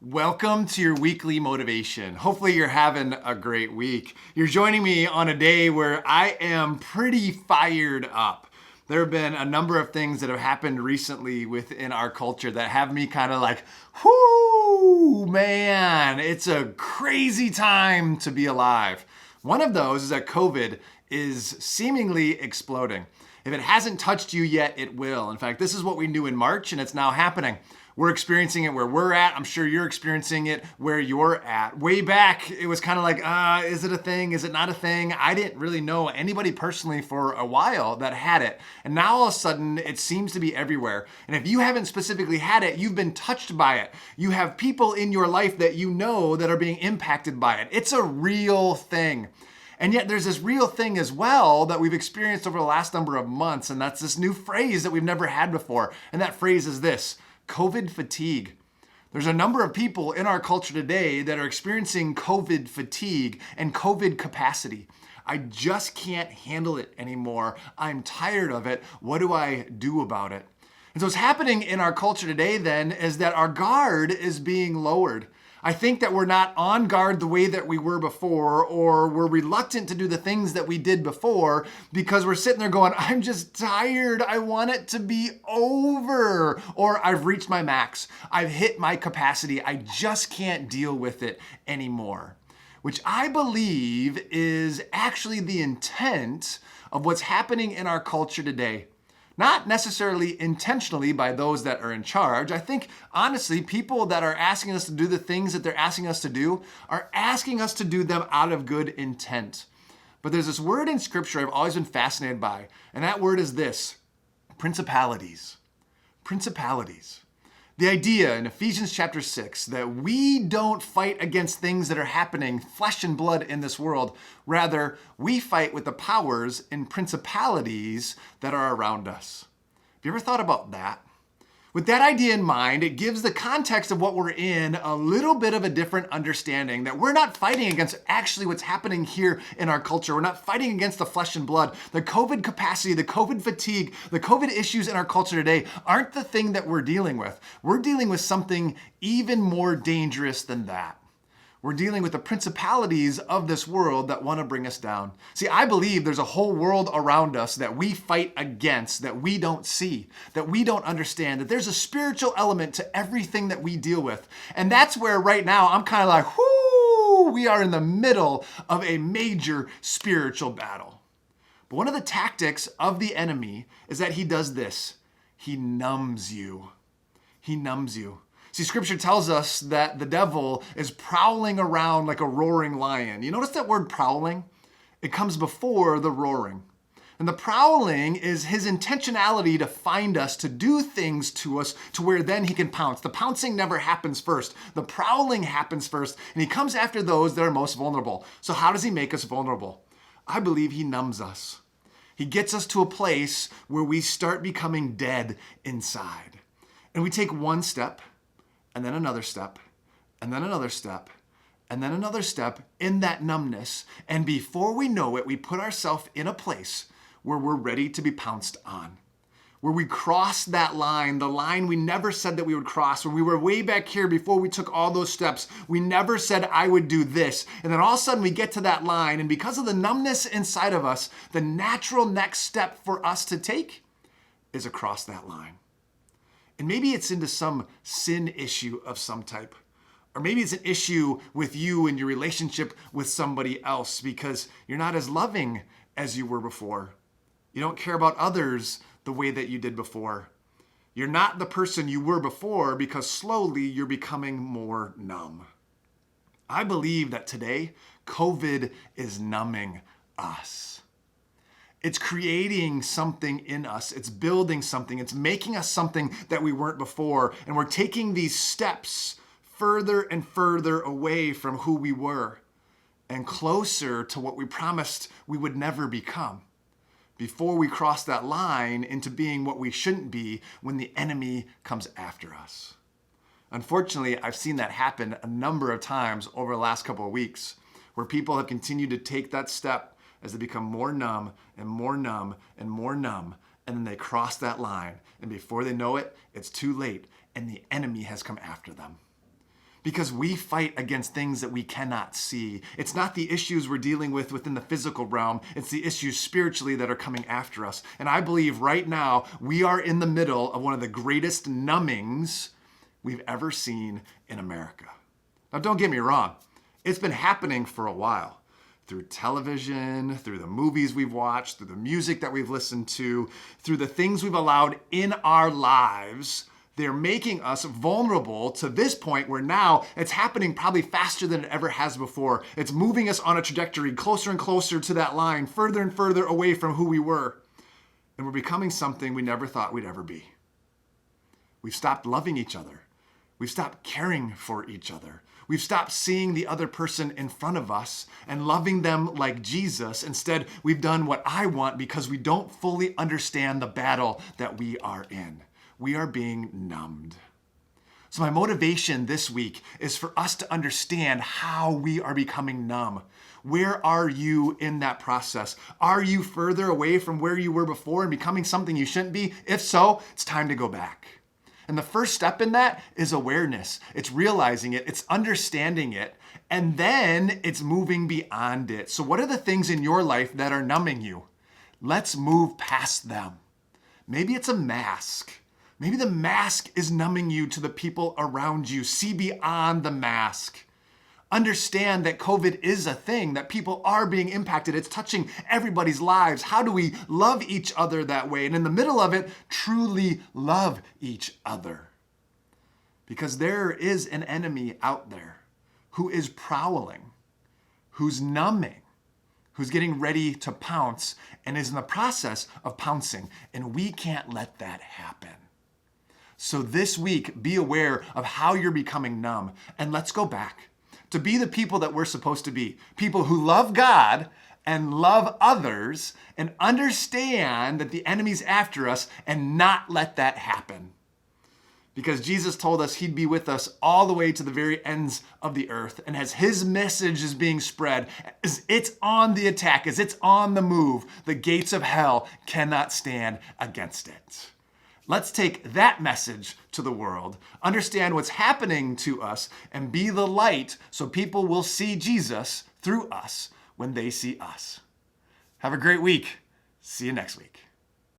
Welcome to your weekly motivation. Hopefully you're having a great week. You're joining me on a day where I am pretty fired up. There have been a number of things that have happened recently within our culture that have me kind of like, whoo, man, it's a crazy time to be alive. One of those is that COVID is seemingly exploding. If it hasn't touched you yet, it will. In fact, this is what we knew in March, and it's now happening. We're experiencing it where we're at. I'm sure you're experiencing it where you're at. Way back, it was kind of like, is it a thing? Is it not a thing? I didn't really know anybody personally for a while that had it. And now all of a sudden, it seems to be everywhere. And if you haven't specifically had it, you've been touched by it. You have people in your life that you know that are being impacted by it. It's a real thing. And yet there's this real thing as well that we've experienced over the last number of months, and that's this new phrase that we've never had before. And that phrase is this: COVID fatigue. There's a number of people in our culture today that are experiencing COVID fatigue and COVID capacity. I just can't handle it anymore. I'm tired of it. What do I do about it? And so what's happening in our culture today then is that our guard is being lowered. I think that we're not on guard the way that we were before, or we're reluctant to do the things that we did before because we're sitting there going, I'm just tired. I want it to be over. Or I've reached my max. I've hit my capacity. I just can't deal with it anymore. Which I believe is actually the intent of what's happening in our culture today. Not necessarily intentionally by those that are in charge. I think, honestly, people that are asking us to do the things that they're asking us to do are asking us to do them out of good intent. But there's this word in Scripture I've always been fascinated by, and that word is this: principalities. Principalities. The idea in Ephesians chapter 6 that we don't fight against things that are happening, flesh and blood in this world. Rather, we fight with the powers and principalities that are around us. Have you ever thought about that? With that idea in mind, it gives the context of what we're in a little bit of a different understanding, that we're not fighting against actually what's happening here in our culture. We're not fighting against the flesh and blood. The COVID capacity, the COVID fatigue, the COVID issues in our culture today aren't the thing that we're dealing with. We're dealing with something even more dangerous than that. We're dealing with the principalities of this world that want to bring us down. See, I believe there's a whole world around us that we fight against, that we don't see, that we don't understand, that there's a spiritual element to everything that we deal with. And that's where right now I'm kind of like, whoo, we are in the middle of a major spiritual battle. But one of the tactics of the enemy is that he does this: he numbs you. He numbs you. See, Scripture tells us that the devil is prowling around like a roaring lion. You notice that word prowling? It comes before the roaring. And the prowling is his intentionality to find us, to do things to us, to where then he can pounce. The pouncing never happens first. The prowling happens first, and he comes after those that are most vulnerable. So how does he make us vulnerable? I believe he numbs us. He gets us to a place where we start becoming dead inside. And we take one step, and then another step, and then another step, and then another step in that numbness. And before we know it, we put ourselves in a place where we're ready to be pounced on, where we cross that line, the line we never said that we would cross. When we were way back here before we took all those steps, we never said I would do this. And then all of a sudden we get to that line, and because of the numbness inside of us, the natural next step for us to take is across that line. And maybe it's into some sin issue of some type. Or maybe it's an issue with you and your relationship with somebody else because you're not as loving as you were before. You don't care about others the way that you did before. You're not the person you were before because slowly you're becoming more numb. I believe that today, COVID is numbing us. It's creating something in us. It's building something. It's making us something that we weren't before. And we're taking these steps further and further away from who we were and closer to what we promised we would never become before we cross that line into being what we shouldn't be when the enemy comes after us. Unfortunately, I've seen that happen a number of times over the last couple of weeks where people have continued to take that step as they become more numb and more numb and more numb, and then they cross that line, and before they know it, it's too late, and the enemy has come after them. because we fight against things that we cannot see. It's not the issues we're dealing with within the physical realm. It's the issues spiritually that are coming after us. And I believe right now we are in the middle of one of the greatest numbings we've ever seen in America. Now, don't get me wrong. It's been happening for a while. Through television, through the movies we've watched, through the music that we've listened to, through the things we've allowed in our lives, they're making us vulnerable to this point where now it's happening probably faster than it ever has before. It's moving us on a trajectory closer and closer to that line, further and further away from who we were. And we're becoming something we never thought we'd ever be. We've stopped loving each other. We've stopped caring for each other. We've stopped seeing the other person in front of us and loving them like Jesus. Instead, we've done what I want because we don't fully understand the battle that we are in. We are being numbed. So my motivation this week is for us to understand how we are becoming numb. Where are you in that process? Are you further away from where you were before and becoming something you shouldn't be? If so, it's time to go back. And the first step in that is awareness. It's realizing it, it's understanding it, and then it's moving beyond it. So what are the things in your life that are numbing you? Let's move past them. Maybe it's a mask. Maybe the mask is numbing you to the people around you. See beyond the mask. Understand that COVID is a thing, that people are being impacted. It's touching everybody's lives. How do we love each other that way? And in the middle of it, truly love each other. Because there is an enemy out there who is prowling, who's numbing, who's getting ready to pounce, and is in the process of pouncing. And we can't let that happen. So this week, be aware of how you're becoming numb. And let's go back to be the people that we're supposed to be. People who love God and love others and understand that the enemy's after us and not let that happen. Because Jesus told us he'd be with us all the way to the very ends of the earth. And as his message is being spread, as it's on the attack, as it's on the move, the gates of hell cannot stand against it. Let's take that message to the world, understand what's happening to us, and be the light so people will see Jesus through us when they see us. Have a great week. See you next week.